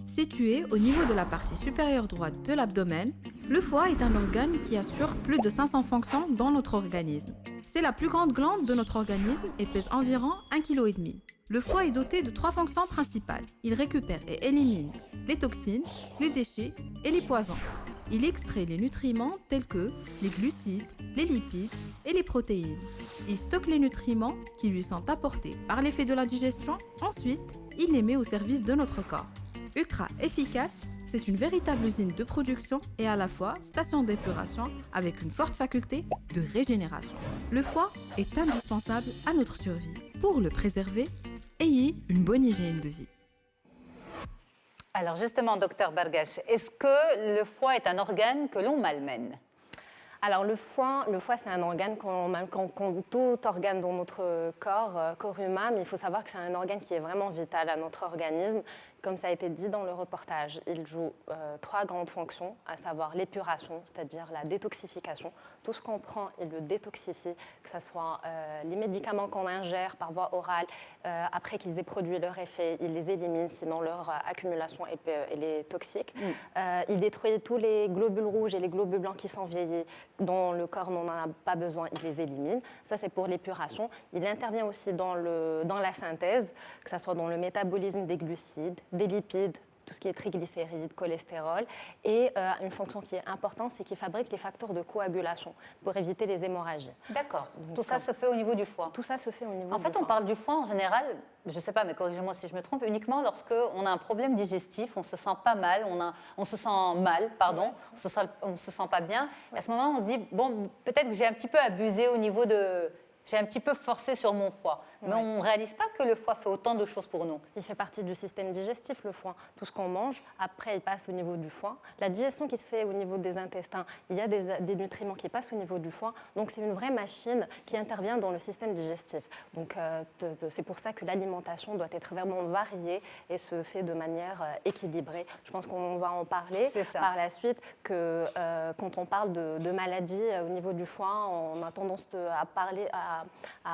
Situé au niveau de la partie supérieure droite de l'abdomen, le foie est un organe qui assure plus de 500 fonctions dans notre organisme. C'est la plus grande glande de notre organisme et pèse environ 1,5 kg. Le foie est doté de 3 fonctions principales. Il récupère et élimine les toxines, les déchets et les poisons. Il extrait les nutriments tels que les glucides, les lipides et les protéines. Il stocke les nutriments qui lui sont apportés par l'effet de la digestion. Ensuite, il les met au service de notre corps. Ultra efficace, c'est une véritable usine de production et à la fois station d'épuration avec une forte faculté de régénération. Le foie est indispensable à notre survie. Pour le préserver, ayez une bonne hygiène de vie. Alors justement, docteur Bargaj, est-ce que le foie est un organe que l'on malmène? Alors le foie c'est un organe comme tout organe dans notre corps humain, mais il faut savoir que c'est un organe qui est vraiment vital à notre organisme. Comme ça a été dit dans le reportage, il joue 3 grandes fonctions, à savoir l'épuration, c'est-à-dire la détoxification. Tout ce qu'on prend, il le détoxifie, que ce soit les médicaments qu'on ingère par voie orale, après qu'ils aient produit leur effet, il les élimine, sinon leur accumulation est toxique. Il détruit tous les globules rouges et les globules blancs qui sont vieillis, dont le corps n'en a pas besoin, il les élimine. Ça, c'est pour l'épuration. Il intervient aussi dans la synthèse, que ce soit dans le métabolisme des glucides, des lipides, tout ce qui est triglycérides, cholestérol. Et une fonction qui est importante, c'est qu'il fabrique les facteurs de coagulation pour éviter les hémorragies. D'accord. Tout ça se fait au niveau du foie. Tout ça se fait au niveau du foie. En fait, on parle du foie en général, je ne sais pas, mais corrigez-moi si je me trompe, uniquement lorsqu'on a un problème digestif, on se sent pas mal, on se sent mal, pardon, on se sent pas bien. Et à ce moment, on se dit, bon, peut-être que j'ai un petit peu abusé au niveau de... J'ai un petit peu forcé sur mon foie. Mais on ne réalise pas que le foie fait autant de choses pour nous. Il fait partie du système digestif, le foie. Tout ce qu'on mange, après, il passe au niveau du foie. La digestion qui se fait au niveau des intestins, il y a des nutriments qui passent au niveau du foie. Donc, c'est une vraie machine qui intervient dans le système digestif. Donc, c'est pour ça que l'alimentation doit être vraiment variée et se fait de manière équilibrée. Je pense qu'on va en parler par la suite, que quand on parle de maladies au niveau du foie, on a tendance à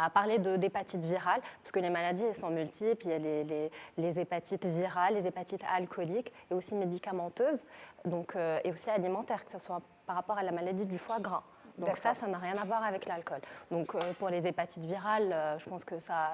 parler d'hépatite virale, parce que les maladies, elles sont multiples. Il y a les hépatites virales, les hépatites alcooliques et aussi médicamenteuses, donc, et aussi alimentaires, que ce soit par rapport à la maladie du foie gras. Donc ça n'a rien à voir avec l'alcool. Donc pour les hépatites virales, je pense que ça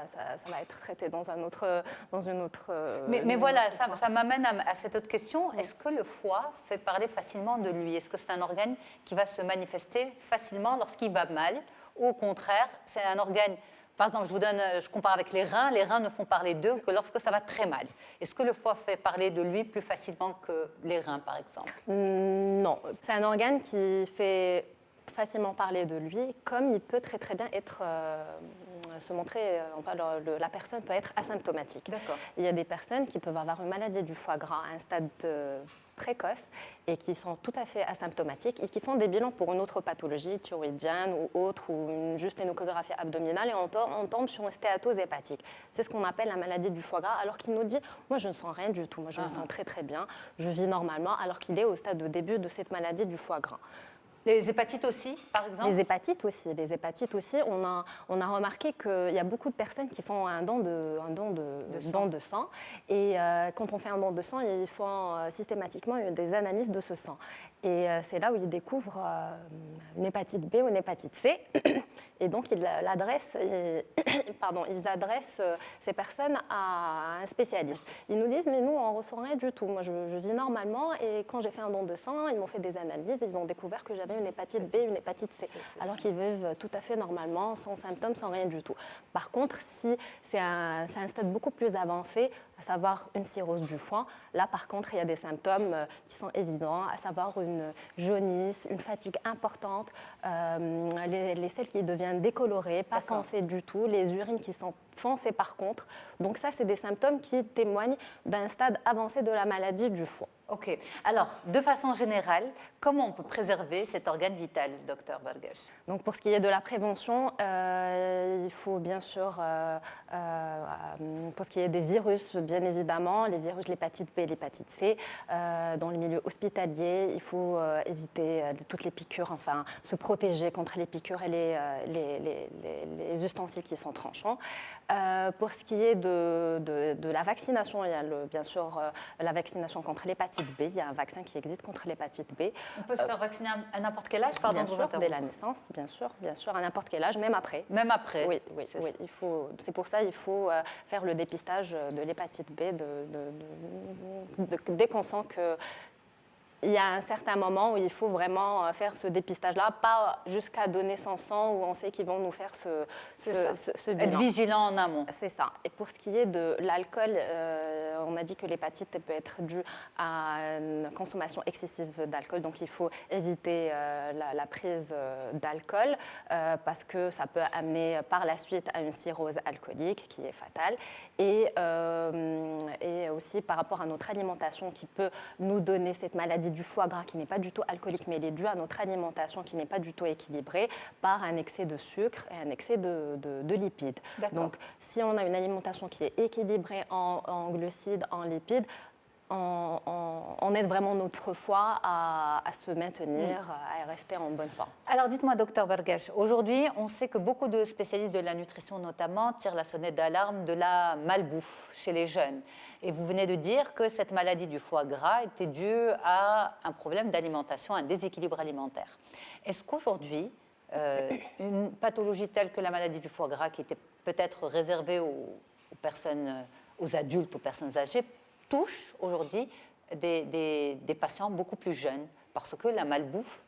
va être traité dans une autre. Mais voilà, ça m'amène à cette autre question. Est-ce que le foie fait parler facilement de lui? Est-ce que c'est un organe qui va se manifester facilement lorsqu'il va mal? Ou au contraire, c'est un organe. Par exemple, je compare avec les reins ne font parler d'eux que lorsque ça va très mal. Est-ce que le foie fait parler de lui plus facilement que les reins, par exemple? Non, c'est un organe qui fait facilement parler de lui, comme il peut très très bien se montrer, la personne peut être asymptomatique. D'accord. Il y a des personnes qui peuvent avoir une maladie du foie gras à un stade précoce et qui sont tout à fait asymptomatiques et qui font des bilans pour une autre pathologie, thyroïdienne ou autre, ou juste une échographie abdominale, et on tombe sur une stéatose hépatique. C'est ce qu'on appelle la maladie du foie gras, alors qu'il nous dit « moi je ne sens rien du tout, moi je me sens très très bien, je vis normalement », alors qu'il est au stade de début de cette maladie du foie gras. Les hépatites aussi, par exemple? Les hépatites aussi. On a remarqué qu'il y a beaucoup de personnes qui font un don de sang. Et quand on fait un don de sang, ils font systématiquement des analyses de ce sang. Et c'est là où ils découvrent une hépatite B ou une hépatite C. Et donc, ils adressent ces personnes à un spécialiste. Ils nous disent, mais nous, on ne ressent rien du tout. Moi, je vis normalement. Et quand j'ai fait un don de sang, ils m'ont fait des analyses. Ils ont découvert que j'avais une hépatite B, une hépatite C. Alors qu'ils vivent tout à fait normalement, sans symptômes, sans rien du tout. Par contre, si c'est un stade beaucoup plus avancé, à savoir une cirrhose du foie, là, par contre, il y a des symptômes qui sont évidents, à savoir une jaunisse, une fatigue importante, les selles qui deviennent décolorées, pas foncées du tout, les urines qui sont foncées par contre. Donc ça, c'est des symptômes qui témoignent d'un stade avancé de la maladie du foie. Ok. Alors, de façon générale, comment on peut préserver cet organe vital, docteur Bergesh? Donc, pour ce qui est de la prévention, il faut bien sûr, pour ce qui est des virus, bien évidemment, les virus, l'hépatite B et l'hépatite C, dans le milieu hospitalier, il faut éviter toutes les piqûres, enfin, se protéger contre les piqûres et les ustensiles qui sont tranchants. Pour ce qui est de la vaccination, il y a bien sûr la vaccination contre l'hépatite B. Il y a un vaccin qui existe contre l'hépatite B. On peut se faire vacciner à n'importe quel âge, bien sûr, dès la naissance, bien sûr, à n'importe quel âge, même après. Même après. Oui. C'est pour ça qu'il faut faire le dépistage de l'hépatite B dès qu'on sent que. Il y a un certain moment où il faut vraiment faire ce dépistage-là, pas jusqu'à donner son sang où on sait qu'ils vont nous faire ce bilan. Être vigilant en amont. C'est ça. Et pour ce qui est de l'alcool, on a dit que l'hépatite peut être due à une consommation excessive d'alcool. Donc il faut éviter la prise d'alcool parce que ça peut amener par la suite à une cirrhose alcoolique qui est fatale. Et aussi par rapport à notre alimentation qui peut nous donner cette maladie du foie gras qui n'est pas du tout alcoolique, mais elle est due à notre alimentation qui n'est pas du tout équilibrée par un excès de sucre et un excès de lipides. Donc, si on a une alimentation qui est équilibrée en glucides, en lipides, on aide vraiment notre foie à se maintenir, à rester en bonne forme. Alors dites-moi, docteur Bergesh, aujourd'hui, on sait que beaucoup de spécialistes de la nutrition notamment tirent la sonnette d'alarme de la malbouffe chez les jeunes. Et vous venez de dire que cette maladie du foie gras était due à un problème d'alimentation, un déséquilibre alimentaire. Est-ce qu'aujourd'hui, une pathologie telle que la maladie du foie gras, qui était peut-être réservée aux adultes, aux personnes âgées, touche aujourd'hui des patients beaucoup plus jeunes, parce que la malbouffe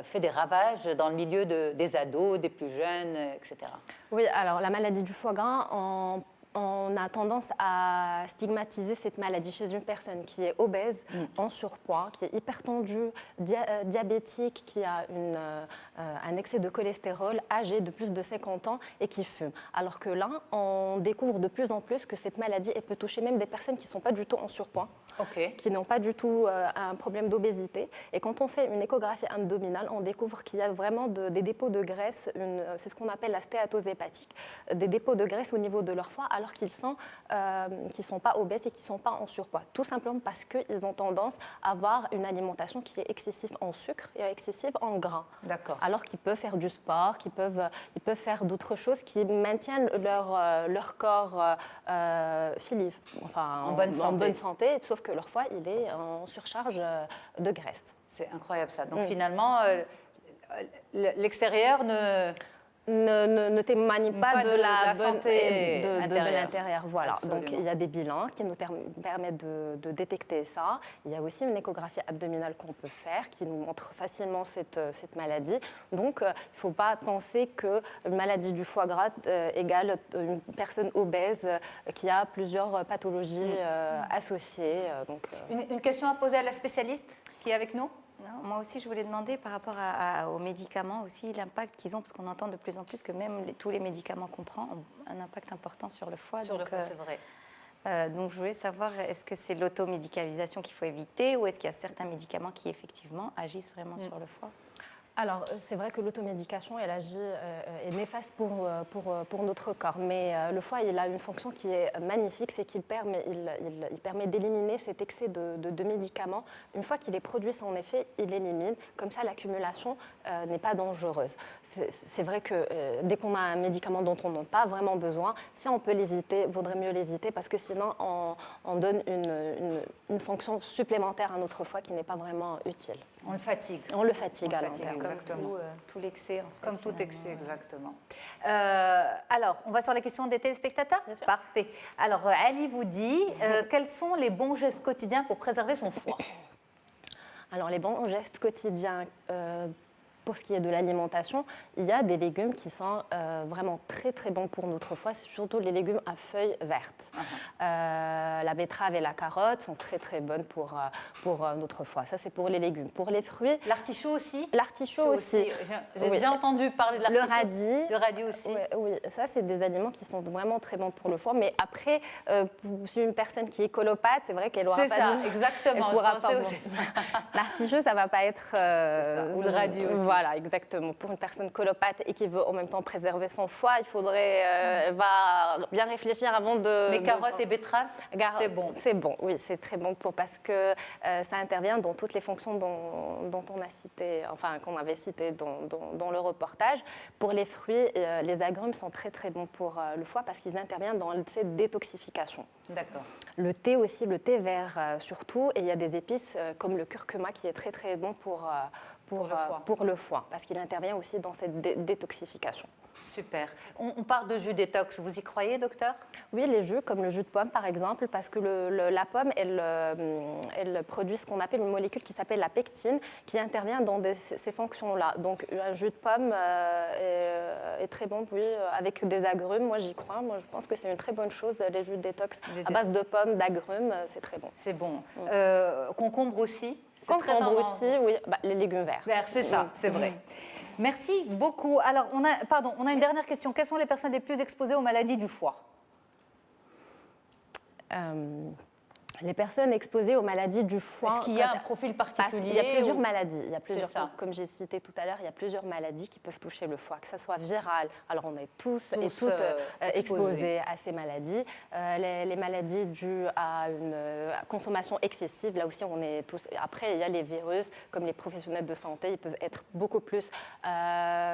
fait des ravages dans le milieu des ados, des plus jeunes, etc. Oui, alors la maladie du foie gras, on a tendance à stigmatiser cette maladie chez une personne qui est obèse, en surpoids, qui est hypertendue, diabétique, qui a un excès de cholestérol, âgée de plus de 50 ans et qui fume. Alors que là, on découvre de plus en plus que cette maladie elle peut toucher même des personnes qui ne sont pas du tout en surpoids, qui n'ont pas du tout un problème d'obésité. Et quand on fait une échographie abdominale, on découvre qu'il y a vraiment des dépôts de graisse, c'est ce qu'on appelle la stéatose hépatique, des dépôts de graisse au niveau de leur foie, alors qu'ils ne sont pas obèses et qu'ils ne sont pas en surpoids. Tout simplement parce qu'ils ont tendance à avoir une alimentation qui est excessive en sucre et excessive en gras. D'accord. Alors qu'ils peuvent faire du sport, ils peuvent faire d'autres choses qui maintiennent leur corps en bonne santé, sauf que leur foie, il est en surcharge de graisse. C'est incroyable ça. Donc finalement, l'extérieur ne témoigne pas de la santé de l'intérieur. Voilà. Absolument. Donc il y a des bilans qui nous permettent de détecter ça. Il y a aussi une échographie abdominale qu'on peut faire qui nous montre facilement cette maladie. Donc il ne faut pas penser que une maladie du foie gras égale une personne obèse qui a plusieurs pathologies associées. Une question à poser à la spécialiste qui est avec nous? Non, moi aussi, je voulais demander par rapport aux médicaments aussi, l'impact qu'ils ont, parce qu'on entend de plus en plus que même tous les médicaments qu'on prend ont un impact important sur le foie. Sur le foie, c'est vrai. Donc, je voulais savoir, est-ce que c'est l'automédicalisation qu'il faut éviter ou est-ce qu'il y a certains médicaments qui, effectivement, agissent vraiment sur le foie? Alors, c'est vrai que l'automédication, elle agit, est néfaste pour notre corps. Mais le foie, il a une fonction qui est magnifique, c'est qu'il permet d'éliminer cet excès de médicaments. Une fois qu'il est produit son effet, il l'élimine. Comme ça, l'accumulation n'est pas dangereuse. C'est vrai que dès qu'on a un médicament dont on n'a pas vraiment besoin, si on peut l'éviter, il vaudrait mieux l'éviter parce que sinon, on donne une fonction supplémentaire à notre foie qui n'est pas vraiment utile. On le fatigue. On le fatigue à long terme. Comme tout l'excès. En fait, comme tout excès, exactement. Alors, on va sur la question des téléspectateurs? Parfait. Alors, Ali vous dit, quels sont les bons gestes quotidiens pour préserver son foie? Alors, les bons gestes quotidiens, pour ce qui est de l'alimentation, il y a des légumes qui sont vraiment très très bons pour notre foie, surtout les légumes à feuilles vertes. La betterave et la carotte sont très très bonnes pour notre foie. Ça, c'est pour les légumes. Pour les fruits... L'artichaut aussi? L'artichot aussi. J'ai déjà entendu parler de l'artichaut. Le radis. Le radis aussi. Oui, ça, c'est des aliments qui sont vraiment très bons pour le foie. Mais après, pour une personne qui est colopathe, c'est vrai qu'elle aura pas... C'est ça, exactement. L'artichaut, ça ne va pas être... Ou le radis aussi. Voilà, exactement. Pour une personne colopathe et qui veut en même temps préserver son foie, il faudrait va bien réfléchir avant de... Mais carottes et betteraves, c'est bon. C'est bon, oui, c'est très bon parce que ça intervient dans toutes les fonctions dont on a cité, enfin qu'on avait cité dans le reportage. Pour les fruits, les agrumes sont très très bons pour le foie parce qu'ils interviennent dans cette détoxification. D'accord. Le thé aussi, le thé vert surtout, et il y a des épices comme le curcuma qui est très très bon pour le foie, parce qu'il intervient aussi dans cette détoxification. Super. On parle de jus détox, vous y croyez, docteur? Oui, les jus, comme le jus de pomme par exemple, parce que la pomme, elle produit ce qu'on appelle une molécule qui s'appelle la pectine, qui intervient dans ces fonctions-là. Donc un jus de pomme est très bon, oui, avec des agrumes, moi j'y crois. Moi je pense que c'est une très bonne chose, les jus de détox à base de pommes, d'agrumes, c'est très bon. C'est bon. Concombre aussi? Concombre aussi, oui, les légumes verts. C'est ça, c'est vrai. Merci beaucoup. Alors, on a une dernière question. Quelles sont les personnes les plus exposées aux maladies du foie? Les personnes exposées aux maladies du foie. Est-ce qu'il y a un profil particulier? Il y a plusieurs maladies. Il y a plusieurs, comme j'ai cité tout à l'heure, il y a plusiures maladies qui peuvent toucher le foie, que ce soit virale. Alors on est tous et toutes exposés à ces maladies. Les maladies dues à une consommation excessive, là aussi on est tous. Après il y a les virus, comme les professionnels de santé, ils peuvent être beaucoup plus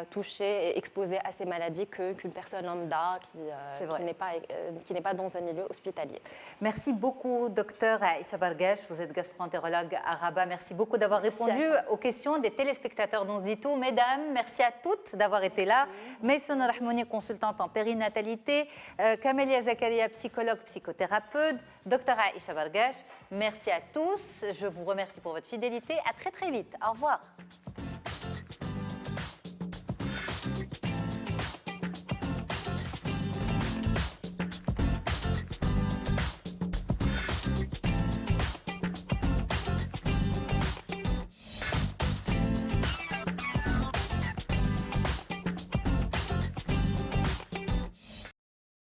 touchés et exposés à ces maladies qu'une personne lambda qui n'est pas dans un milieu hospitalier. Merci beaucoup, docteur Aïcha Bargache, vous êtes gastro-entérologue à Rabat. Merci beaucoup d'avoir répondu aux questions des téléspectateurs d'On se dit tout. Mesdames, merci à toutes d'avoir été là. Maïsouna Rahmouni, consultante en périnatalité. Camélia Zakaria, psychologue, psychothérapeute. Docteur Aïcha Bargache, merci à tous. Je vous remercie pour votre fidélité. À très très vite. Au revoir.